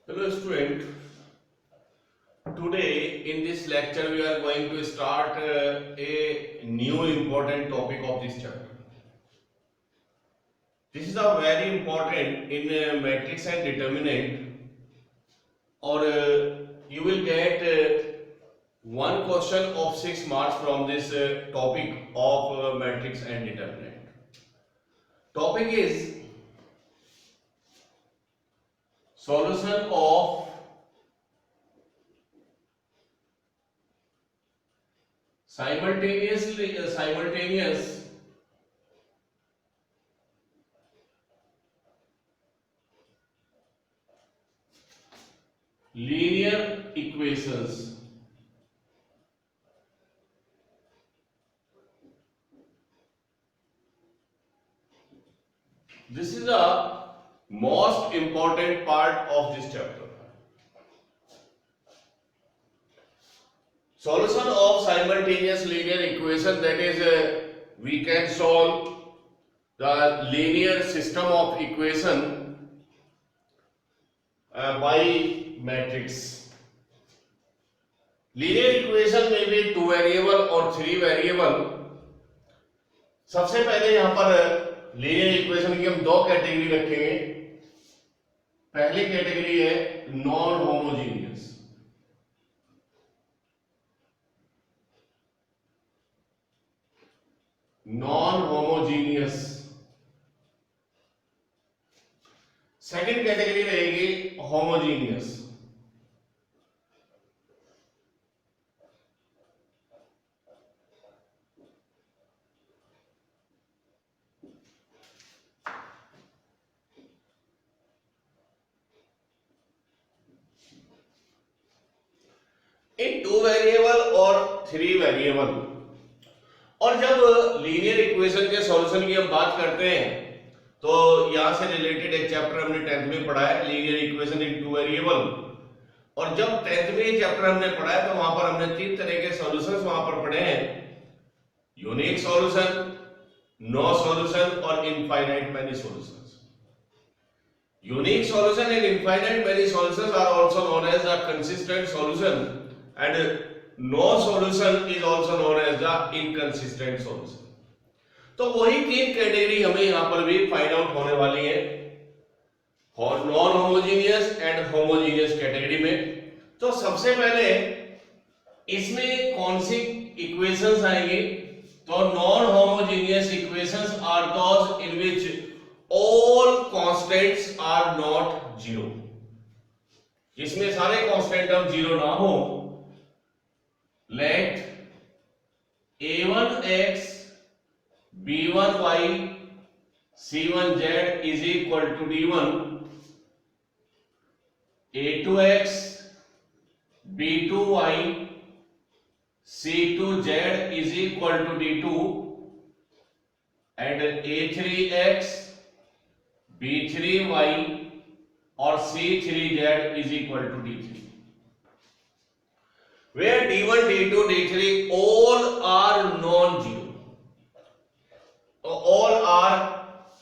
Hello student, today in this lecture we are going to start a new important topic of this chapter. This is a very important in matrix and determinant, or you will get one question of 6 marks from this topic of matrix and determinant. Topic is solution of simultaneous linear equations. This is the most important part of this chapter. Solution of simultaneous linear equation, that is we can solve the linear system of equation by matrix. Linear equation may be 2 variable or 3 variable. सबसे पहले यहाँ पर linear equation की हम दो category रखेंगे. पहली category है नॉन होमोजीनियस. सेकंड कैटेगरी रहेगी होमोजीनियस. इन 2 वेरिएबल और 3 वेरिएबल. और जब लीनियर इक्वेशन के सॉल्यूशन की हम बात करते हैं तो यहां से रिलेटेड एक चैप्टर हमने 10th में पढ़ा है, लीनियर इक्वेशन इन 2 वेरिएबल. और जब 10th में ये चैप्टर हमने पढ़ा है तो वहां पर हमने 3 तरह के सॉल्यूशंस वहां पर पढ़े हैं: यूनिक सॉल्यूशन, नो सॉल्यूशन और infinite many solutions. Unique solution and infinite many solutions are also known as the consistent solution, and no solution is also known as the inconsistent solution. तो वही 3 category हमें यहां पर भी find out होने वाली है, और non homogeneous and homogeneous category में. तो सबसे पहले इसमें कौन सी इक्वेशंस आएंगी? तो non homogeneous equations are those in which all constants are not zero. जिसमें सारे कांस्टेंट हम जीरो ना हो. Let a1x b1y c1z is equal to d1, a2x b2y c2z is equal to d2, and a3x b3y और c3z is equal to d3, where d1 d2 d3 all are non-zero. तो all are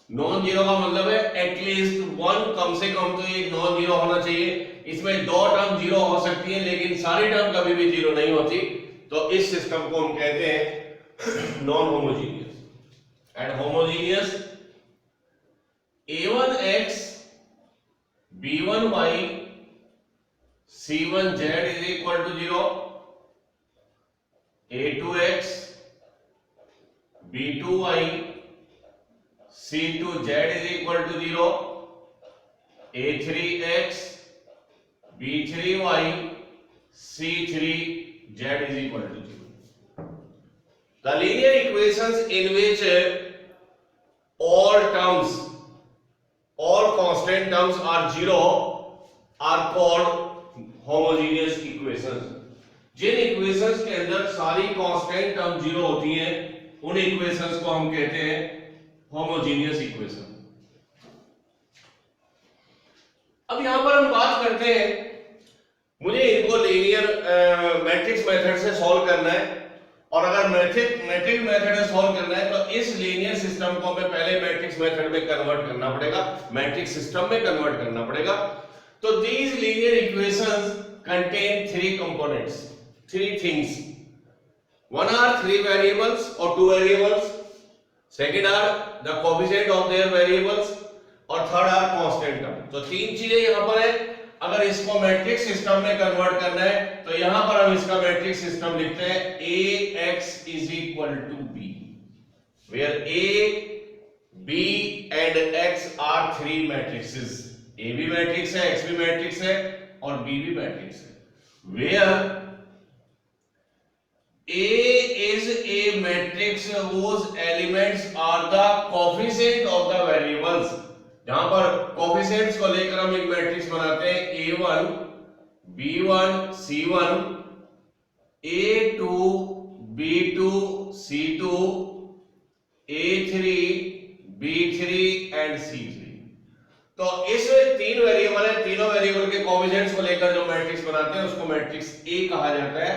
non-zero का मतलब है at least one, कम से कम तो ये non-zero होना चाहिए. इसमें 2 टर्म जीरो हो सकती है लेकिन सारी टर्म कभी भी जीरो नहीं होती. तो इस सिस्टम को हम कहते हैं non homogeneous. And homogeneous a1x b1y c1z is equal to 0, a2x b2y c2z is equal to 0, a3x b3y c3z is equal to 0. The linear equations in which all constant terms are zero are called homogeneous equations. जिन equations के अंदर सारी constant term zero होती हैं उन equations को हम कहते हैं होमोजेनियस इक्वेशन. अब यहां पर हम बात करते हैं, मुझे इनको लीनियर मैट्रिक्स मेथड से सॉल्व करना है. और अगर मैट्रिक्स मेथड में सॉल्व करना है तो इस लीनियर सिस्टम को हमें पहले मैट्रिक्स मेथड में कन्वर्ट करना पड़ेगा, मैट्रिक्स सिस्टम में कन्वर्ट करना पड़ेगा. तो these linear equations contain three components, three things. One are three variables or two variables, second are the coefficient of their variables, और थर्ड आर कांस्टेंट टर्म. तो तीन चीजें यहां पर है. अगर इसको मैट्रिक्स सिस्टम में कन्वर्ट करना है तो यहां पर हम इसका मैट्रिक्स सिस्टम लिखते हैं ax is equal to b, where a, b and x are three matrices. a भी मैट्रिक्स है, x भी मैट्रिक्स है और b भी मैट्रिक्स है. where a is a matrix whose elements are the coefficient of the variables. जहां पर coefficients को लेकर हम एक मैट्रिक्स बनाते हैं a1 b1 c1 a2 b2 c2 a3 b3 and c3. तो इस तीन वेरिएबल है, तीनों वेरिएबल के कोफिशिएंट्स को लेकर जो मैट्रिक्स बनाते हैं उसको मैट्रिक्स A कहा जाता है.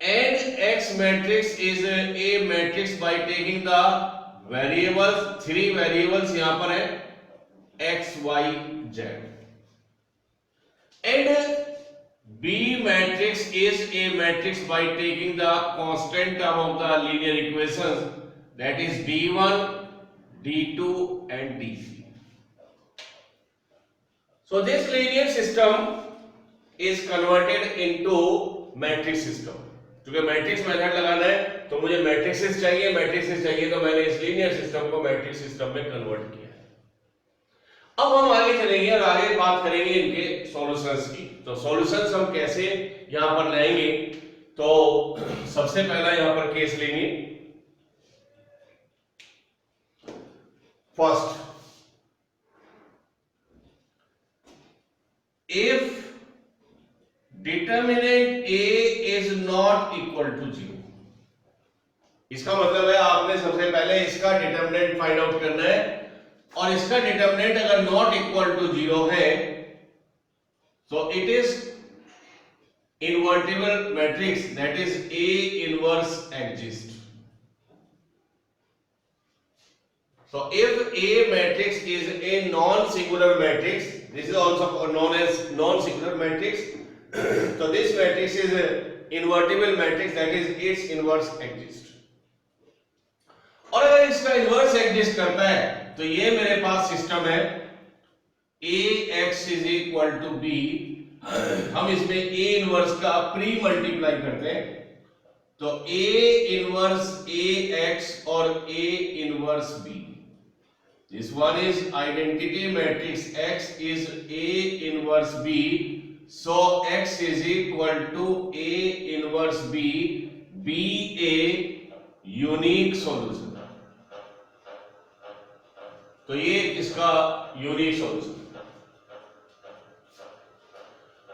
And X matrix is a matrix by taking the variables, three variables यहां पर है x y z. And B matrix is a matrix by taking the constant term of the linear equations, that is d1 d2 and d3. So this linear system is converted into matrix system. क्योंकि matrix method लगाना है तो मुझे matrixes चाहिए तो मैंने इस linear system को मैट्रिक्स सिस्टम में कन्वर्ट किया है. अब हम आगे चलेंगे और आगे बात करेंगे इनके सॉल्यूशंस की. तो सॉल्यूशंस हम कैसे यहां पर लाएंगे, तो सबसे पहला यहां पर केस लेंगे. First, if determinant a is not equal to 0. इसका मतलब है आपने सबसे पहले इसका डिटर्मिनेंट फाइंड आउट करना है और इसका डिटर्मिनेंट अगर नॉट इक्वल टू 0 है तो it is invertible matrix, that is A inverse exist. So if A matrix is a non-singular matrix, this is also known as non-singular matrix. So this matrix is a invertible matrix, that is its inverse exists. और अगर इसका inverse exist करता है तो ये मेरे पास system है ax is equal to b. हम इसमें a इनवर्स का प्री मल्टीप्लाई करते हैं तो a इनवर्स ax और a inverse b. This one is identity matrix. X is A inverse B. So X is equal to A inverse B. B a unique solution. तो ये इसका unique solution.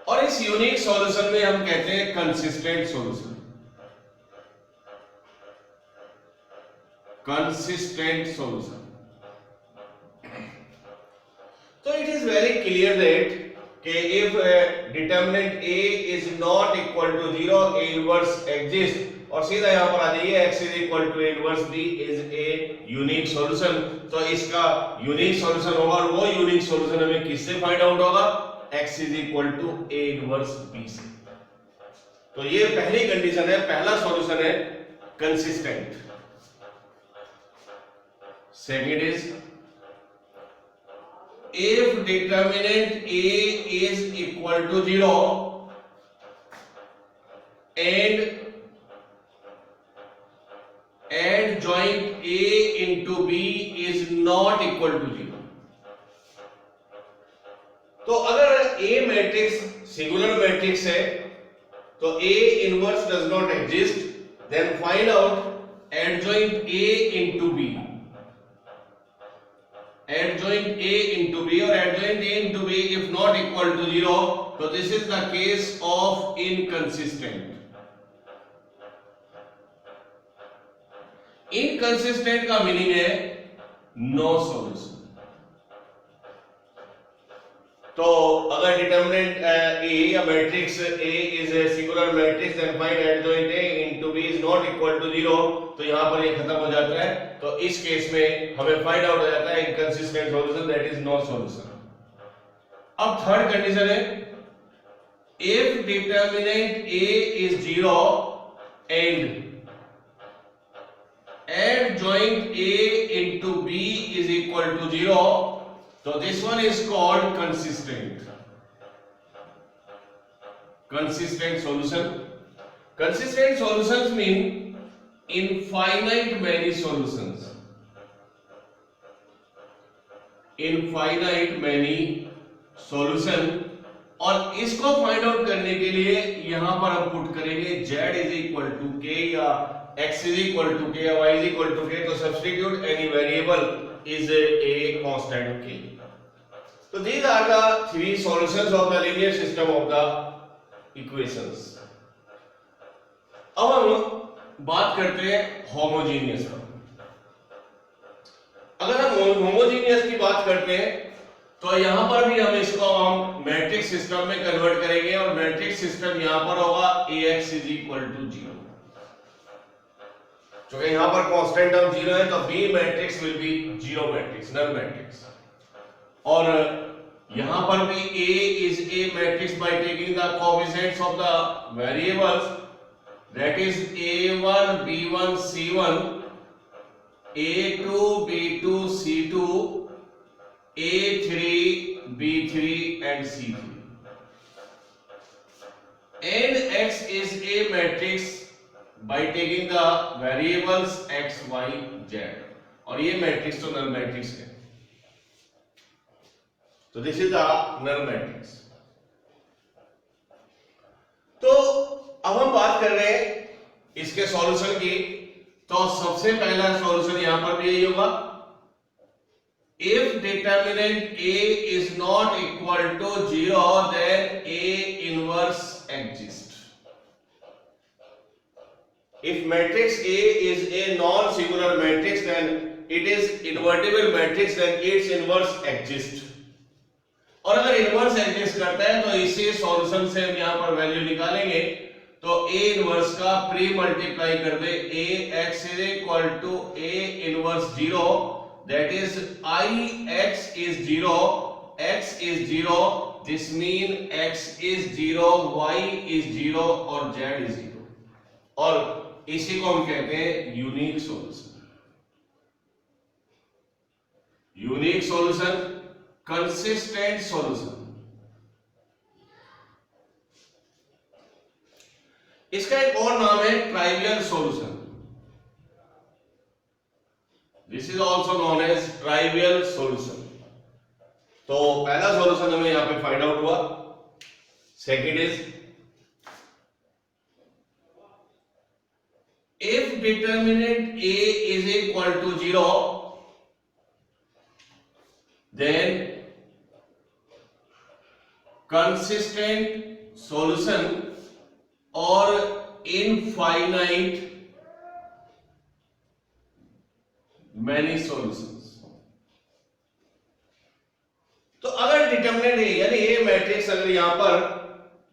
और इस unique solution में हम कहते हैं consistent solution. Consistent solution. So it is very clear that if determinant A is not equal to 0, A inverse exists. और सीधा यहाँ पर आ जाइए x is equal to A inverse B is a unique solution. तो इसका unique solution होगा और वो unique solution हमें किससे find out होगा? x is equal to A inverse B से. तो ये पहली कंडीशन है, पहला solution है consistent. Second is if determinant A is equal to 0 and adjoint A into B is not equal to 0. तो अगर A मैट्रिक्स सिंगुलर मैट्रिक्स है तो A inverse does not exist, then find out adjoint A into B. Adjoint A into B or adjoint A into B if not equal to 0, so this is the case of inconsistent. Inconsistent का meaning है no solution. तो अगर determinant A या matrix A is a singular matrix, then find adjoint A into B is not equal to 0. तो यहाँ पर ये खत्म हो जाता है. तो इस केस में हमें फाइंड आउट हो जाता है inconsistent solution, that is no solution. अब थर्ड कंडीशन है, if determinant A is 0 and joint A into B is equal to 0, so this one is called consistent solution. Consistent solutions mean infinite many solutions. Infinite many solution, और इसको find out करने के लिए यहां पर हम put करेंगे z is equal to k या x is equal to k या y is equal to k, तो substitute any variable is a constant k. So these are the three solutions of the linear system of the equations. अब हम बात करते हैं homogeneous पर. अगर हम होमोजेनियस की बात करते हैं तो यहां पर भी हम इसको हम मैट्रिक्स सिस्टम में कन्वर्ट करेंगे, और मैट्रिक्स सिस्टम यहां पर होगा ax is equal to 0. क्योंकि यहां पर कांस्टेंट टर्म 0 है तो B matrix will be 0 matrix, null matrix. और यहां पर भी A is a matrix by taking the coefficients of the variables, that is A1 B1 C1, A2 B2 C2, A3 B3 and C3. And X is a matrix by taking the variables x, y, z, और ये matrix तो नल matrix है. तो this is the null matrix. तो अब हम बात कर रहे हैं इसके सॉल्यूशन की. तो सबसे पहला सॉल्यूशन यहां पर भी यही होगा, if determinant A is not equal to 0 then A inverse exists. If matrix A is a non-singular matrix then it is invertible matrix, then its inverse exists. और अगर इनवर्स एग्जिस्ट करता है तो इसी सॉल्यूशन से हम यहां पर वैल्यू निकालेंगे. तो A इनवर्स का प्री मल्टीप्लाई कर दे, Ax is equal to A inverse 0, that is Ix is 0, x is 0, this mean x is 0, y is 0 और z is 0. और इसी को हम कहते हैं unique solution. Unique solution, consistent solution. इसका एक और नाम है trivial solution. This is also known as trivial solution. तो पहला सॉल्यूशन हमें यहां पे फाइंड आउट हुआ. Second is, if determinant A is equal to 0 then consistent solution or infinite many solutions. तो अगर डिटर्मिनेंट है यानी ये मैट्रिक्स अगर यहां पर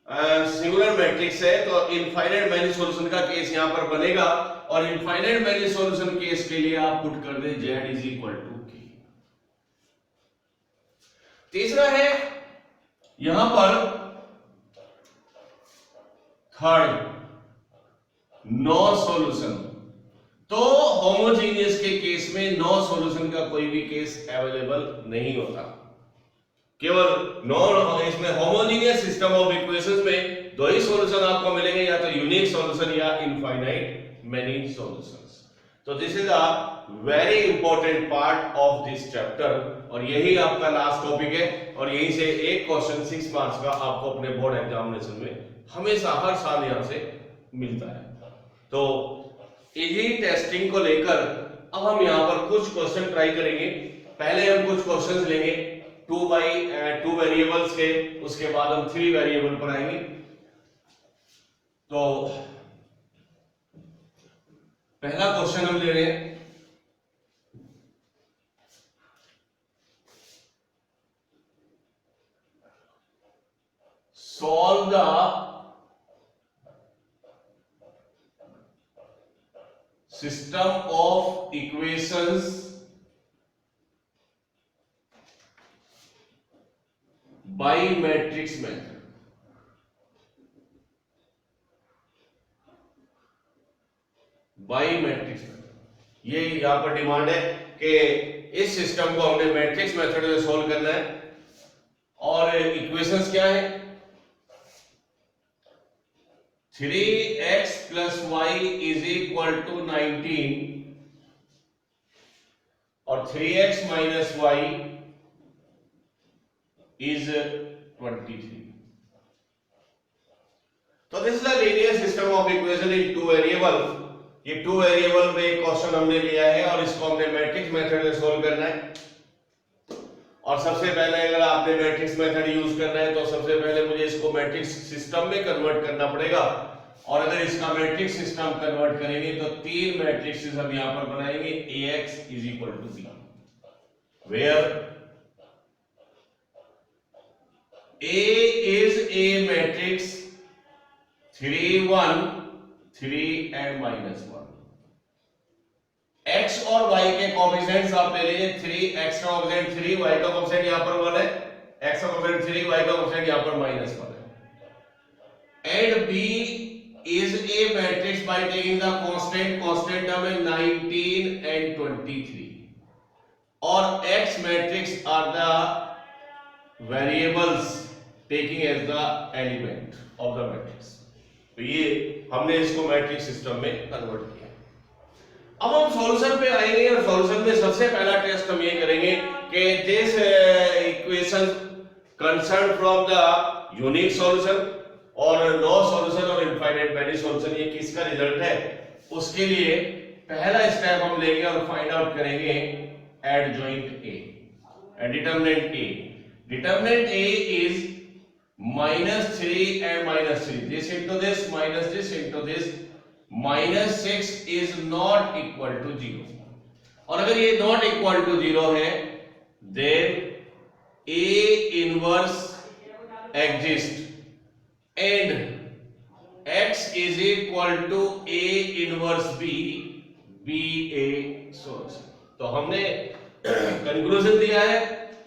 सिंगुलर मैट्रिक्स है तो इनफाइनाइट मैनी सॉल्यूशन का केस यहां पर बनेगा, और इनफाइनाइट मैनी सॉल्यूशन केस के लिए आप पुट कर दें z is equal to k. तीसरा है यहां पर थर्ड, नो सॉल्यूशन. तो होमोजेनियस के केस में नो सॉल्यूशन का कोई भी केस अवेलेबल नहीं होता. केवल नॉन, इसमें होमोजेनियस सिस्टम ऑफ इक्वेशंस में दो ही सॉल्यूशन आपको मिलेंगे, या तो यूनिक सॉल्यूशन या इनफाइनाइट मेनी सॉल्यूशंस. तो this is a very important part of this chapter, और यही आपका लास्ट टॉपिक है. और यहीं से एक क्वेश्चन 6 मार्क्स का आपको अपने बोर्ड एग्जामिनेशन में हमेशा हर साल यहां से मिलता है. तो इसी टेस्टिंग को लेकर अब हम यहां पर कुछ क्वेश्चन ट्राई करेंगे. पहले हम कुछ क्वेश्चंस लेंगे 2 वेरिएबल्स के, उसके बाद हम 3 वेरिएबल पर आएंगे. तो पहला क्वेश्चन हम ले रहे हैं, solve the system of equations by matrix method. By matrix method, ये यहां पर डिमांड है कि इस सिस्टम को हमने मैट्रिक्स मेथड में सोल्व करना है। और इक्वेशंस क्या है, 3x plus y is equal to 19 और 3x माइनस वाई इज 23। तो this is a linear system of equation in two variable. ये टू वेरिएबल में एक क्वेश्चन हमने लिया है और इसको हमने मैट्रिक्स मेथड में सोल्व करना है। और सबसे पहले अगर आपने मैट्रिक्स मेथड यूज करना है तो सबसे पहले मुझे इसको मैट्रिक्स सिस्टम में कन्वर्ट करना पड़ेगा। और अगर इसका मैट्रिक्स सिस्टम कन्वर्ट करेंगे तो तीन मैट्रिक्स हम यहां पर बनाएंगे। ax is equal to b, where a is a matrix 3 1 3 and -1। x और y के कोएफिशिएंट्स आप ले लीजिए। 3x का कोएफिशिएंट 3, y का कोएफिशिएंट यहां पर 1 है, x का कोएफिशिएंट 3, y का कोएफिशिएंट यहां पर -1 है। And b is a matrix by taking the constant term है 19 and 23 और x matrix are the variables taking as the element of the matrix। तो ये हमने इसको मैट्रिक्स सिस्टम में कन्वर्ट किया। अब हम सॉल्यूशन पे आएंगे और सॉल्यूशन में सबसे पहला टेस्ट हम ये करेंगे कि this equation concern from the unique solution और नो सॉल्यूशन और इनफाइनाइट मैनी सॉल्यूशन, ये किसका रिजल्ट है। उसके लिए पहला स्टेप हम लेंगे और फाइंड आउट करेंगे adjoint A and determinant A. Determinant A is -3 and -3, this into this minus this into this, -6 is not equal to 0। और अगर ये नॉट इक्वल टू 0 है then A inverse exists and x is equal to A inverse B, B a solution। तो हमने conclusion दिया है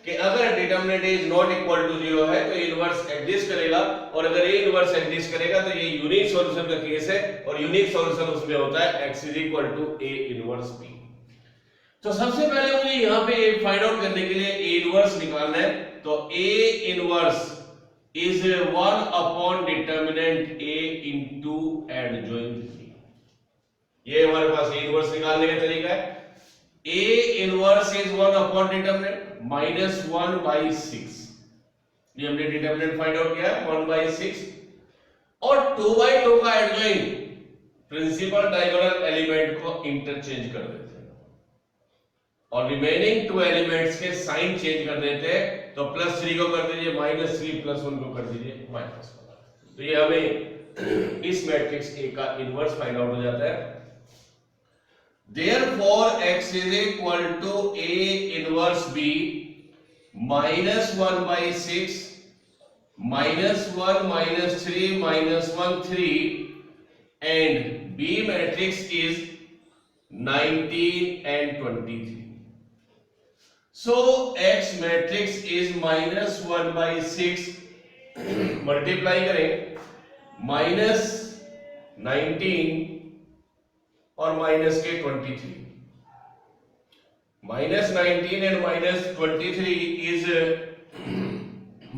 कि अगर determinant is not equal to 0 है तो इनवर्स एग्जिस्ट करेगा, और अगर ये इनवर्स एग्जिस्ट करेगा तो ये यूनिक सॉल्यूशन का केस है और यूनिक सॉल्यूशन उसमें होता है x is equal to a inverse b। तो सबसे पहले मुझे यहां पे फाइंड आउट करने के लिए a इनवर्स निकालना है। तो a inverse is 1 upon determinant a into adjoint b। ये हमारे पास a इनवर्स निकालने का तरीका है। a inverse is 1 upon determinant -1/6, ये हमने डिटरमिनेंट फाइंड आउट किया है 1/6 और 2/2 का एडजॉइंट प्रिंसिपल डायगोनल एलिमेंट को इंटरचेंज कर देते हैं और रिमेनिंग टू एलिमेंट्स के साइन चेंज कर देते हैं। तो +3 को कर दीजिए -3, +1 को कर दीजिए -1। तो ये हमें इस मैट्रिक्स A का इनवर्स फाइंड आउट हो जाता है। Therefore x is equal to A inverse B -1/6 -1 -3 -1 3 and B matrix is 19 and 23। So x matrix is -1/6 multiply करें -19 और माइनस के 23, -19 and -23 is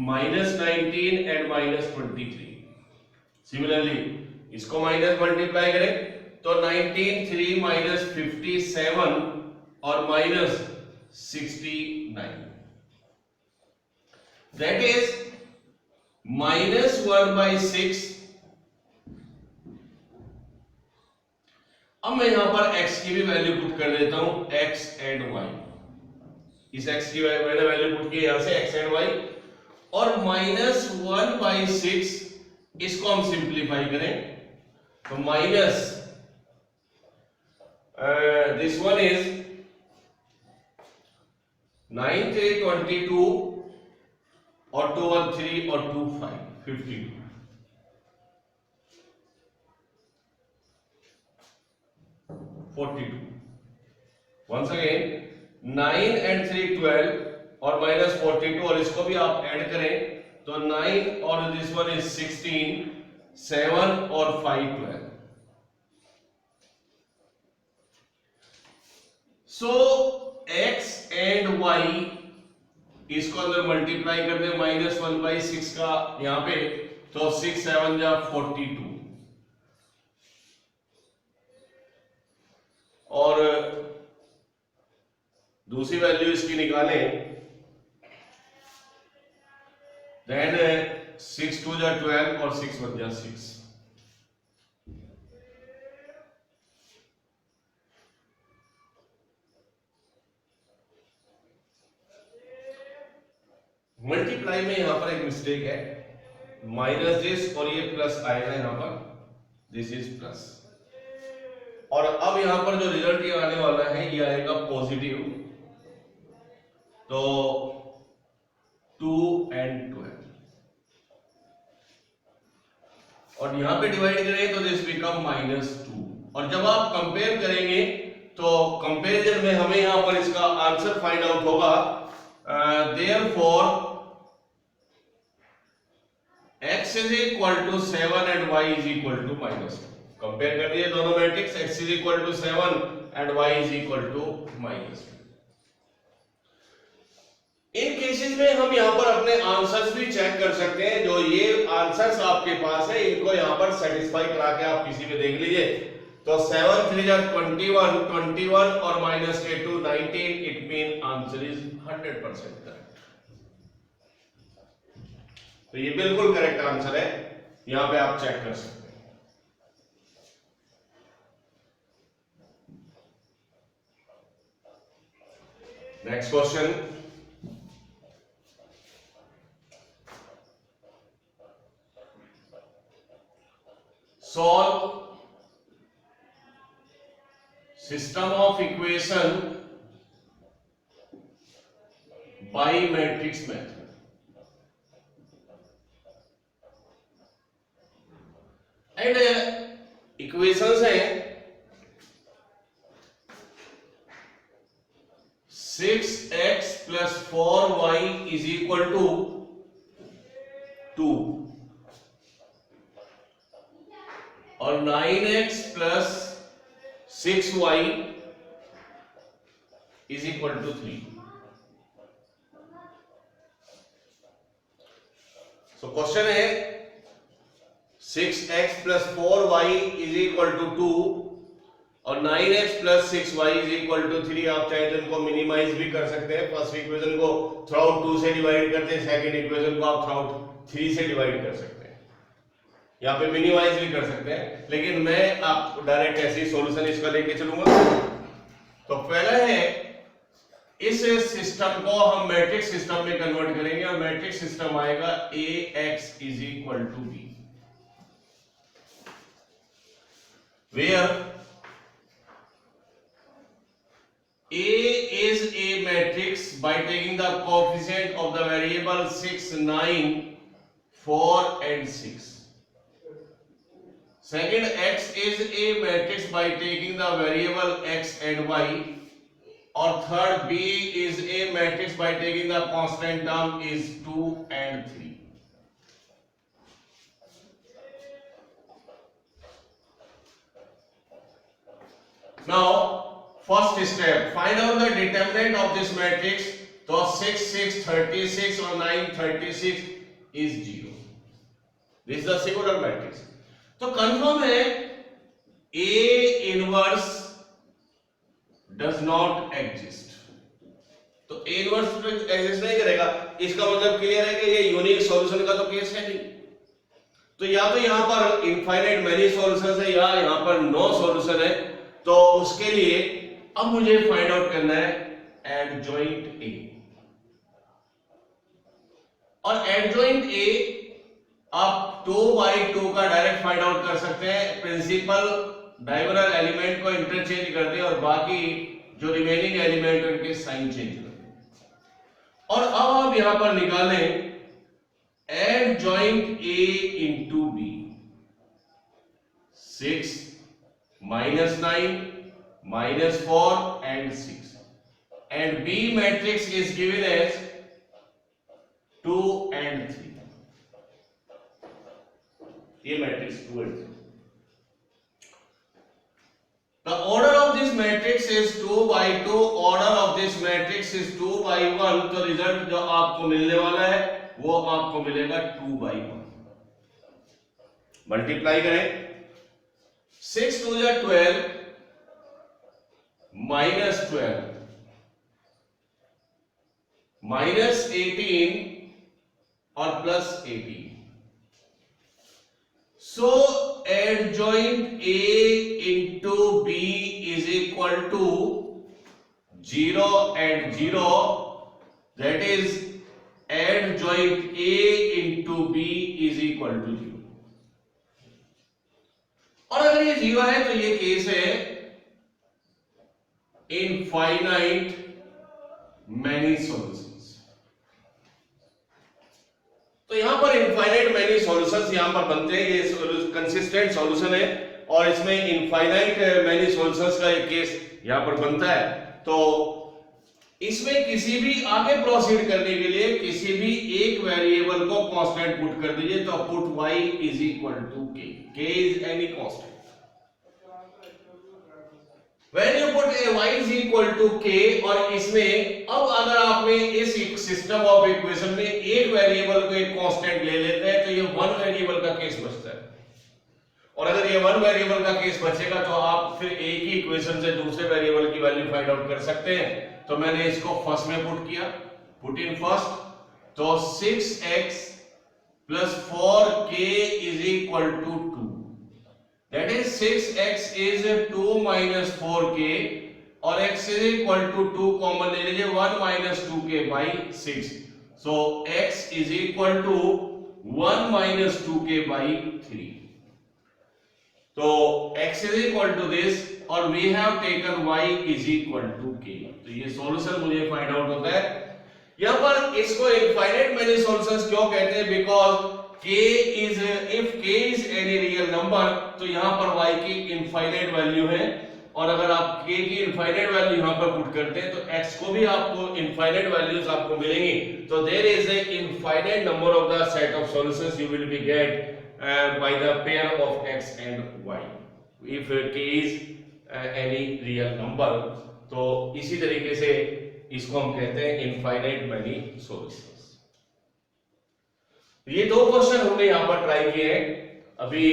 -19 and -23। सिमिलरली इसको माइनस मल्टीप्लाई करें तो 19 3 -57 और -69, दैट इज -1/6। अब मैं यहां पर x की भी वैल्यू पुट कर देता हूं, x एंड y। इस x की मैंने वैल्यू पुट की यहां से x एंड y और -1/6 इसको हम सिंप्लीफाई करें तो माइनस दिस वन इज 9 3 22 और 2 1 3 और 2 5 52। Once again 9 and 3 12, और -42 और इसको भी आप ऐड करें तो 9 और दिस वन इज 16, 7 और 5 12। सो x एंड y इसको अंदर मल्टीप्लाई कर दे -1/6 का यहां पे, तो 6 7 जा 42 और दूसरी वैल्यू इसकी निकालें देन 6 2 जा 12 और 6 1 जा 6। मल्टीप्लाई में यहां पर एक मिस्टेक है, माइनस दिस और ये प्लस आएगा यहां पर, दिस इज प्लस, और अब यहां पर जो रिजल्ट ये आने वाला है ये आएगा पॉजिटिव, तो 2 and 12 और यहां पे डिवाइड करेंगे तो दिस बिकम -2 और जब आप कंपेयर करेंगे तो कंपैरिजन में हमें यहां पर इसका आंसर फाइंड आउट होगा। Therefore x is equal to 7 and y is equal to -2। Compare कर दिए दोनों matrix, x is equal to 7 and y is equal to -2। In cases में हम यहां पर अपने आंसर्स भी चेक कर सकते हैं, जो ये आंसर्स आपके पास है इनको यहां पर सेटिस्फाई करा के आप किसी में देख लीजिए, तो 7 3 जा 21, 21 और -2 19, it mean answer is 100% correct. तो ये बिल्कुल करेक्ट आंसर है, यहां पे आप चेक कर सकते हैं। Next question, solve system of equation by matrix method। And equations है 6x plus 4y is equal to 2 और 9x plus 6y is equal to 3। So question है 6x plus 4y is equal to 2 और 9x plus 6y is equal to 3। आप चाहे तो इनको minimise भी कर सकते हैं, फर्स्ट इक्वेशन को थ्रूआउट 2 से डिवाइड करते हैं, सेकंड इक्वेशन को आप थ्रूआउट 3 से डिवाइड कर सकते हैं, यहाँ पे मिनिमाइज भी कर सकते हैं, लेकिन मैं आपको डायरेक्ट ऐसे ही सॉल्यूशन इसका लेके चलूंगा। तो पहला है इस सिस्टम को हम मैट्रिक्स सिस्टम में कन्वर्ट करेंगे और मैट्रिक्स सिस्टम आएगा ax is equal to b, where A is a matrix by taking the coefficient of the variable 6 9 4 and 6। Second, x is a matrix by taking the variable x and y, or third, b is a matrix by taking the constant term is 2 and 3। Now first step, find out the determinant of this matrix। तो 6 6 36 और 9 36 is 0। This is the singular matrix। तो confirm है A inverse does not exist, तो A inverse exist नहीं करेगा, इसका मतलब clear है कि ये यूनिक सॉल्यूशन का तो केस है नहीं। तो या तो यहां पर इनफाइनाइट मैनी सॉल्यूशंस है या यहां पर नो सॉल्यूशन है, तो उसके लिए अब मुझे फाइंड आउट करना है एडजॉइंट A। और एडजॉइंट A आप 2/2 का डायरेक्ट फाइंड आउट कर सकते हैं, प्रिंसिपल डायगोनल एलिमेंट को इंटरचेंज कर दे और बाकी जो रिमेनिंग एलिमेंट है उनके साइन चेंज कर दे। और अब आप यहां पर निकालें adjoint A into B, 6 -9 -4 and 6, and B matrix is given as ये matrix 2 and 0. The order of this matrix is 2 by 2. Order of this matrix is 2 by 1. तो रिजल्ट जो आपको मिलने वाला है वो आपको मिलेगा 2 by 1. मल्टीप्लाई करें 6 2 जा 12 minus 12 minus 18 और plus 18. So adjoint A into B is equal to 0 and 0. That is adjoint A into B is equal to 0. और अगर ये 0 है तो ये केस है इनफाइनाइट मैनी सॉल्यूशंस. तो यहां पर इनफाइनाइट मैनी सॉल्यूशंस यहां पर बनते हैं. ये कंसिस्टेंट सॉल्यूशन है और इसमें इनफाइनाइट मैनी सॉल्यूशंस का एक केस यहां पर बनता है. तो इसमें किसी भी आगे प्रोसीड करने के लिए किसी भी एक वेरिएबल को कांस्टेंट पुट कर दीजिए. तो put y is equal to k. k is any constant. When you put a y is equal to k और इसमें अब अगर आपने इस सिस्टम ऑफ इक्वेशन में एक वेरिएबल को एक कांस्टेंट ले लेते हैं तो ये वन वेरिएबल का केस बचता है. और अगर ये वन वेरिएबल का केस बचेगा तो आप फिर एक ही इक्वेशन से दूसरे वेरिएबल की वैल्यू फाइंड आउट कर सकते हैं. तो मैंने इसको फर्स्ट में पुट किया. Put in first. तो 6x plus 4k is equal to 2. That is 6x is 2 minus 4k और x is equal to 2 common ले लीजिए 1 minus 2k by 6. So x is equal to 1 minus 2k by 3. तो x is equal to this और we have taken y is equal to k. तो ये solution मुझे find out होता है. यहां पर इसको इनफाइनाइट मैनी सॉल्यूशंस क्यों कहते हैं? Because k is if k is any real number तो यहां पर y की इनफाइनाइट वैल्यू है और अगर आप k की इनफाइनाइट वैल्यू यहां पर पुट करते हैं तो x को भी आपको इनफाइनाइट वैल्यूज आपको मिलेंगी. तो there is a infinite number of the set of solutions you will be get by the pair of x and y if k is any real number. तो इसी तरीके से इसको हम कहते हैं इनफाइनाइट मैनी सॉल्यूशंस. ये दो क्वेश्चन हमने यहां पर ट्राई किए हैं. अभी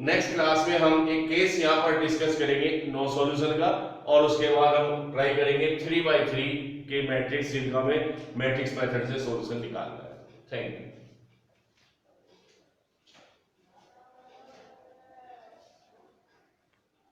नेक्स्ट क्लास में हम एक केस यहां पर डिस्कस करेंगे नो सॉल्यूशन का और उसके बाद हम ट्राई करेंगे 3 by 3 के मैट्रिक्स जिनका हमें मैट्रिक्स मेथड से सॉल्यूशन निकालना है. Thank you.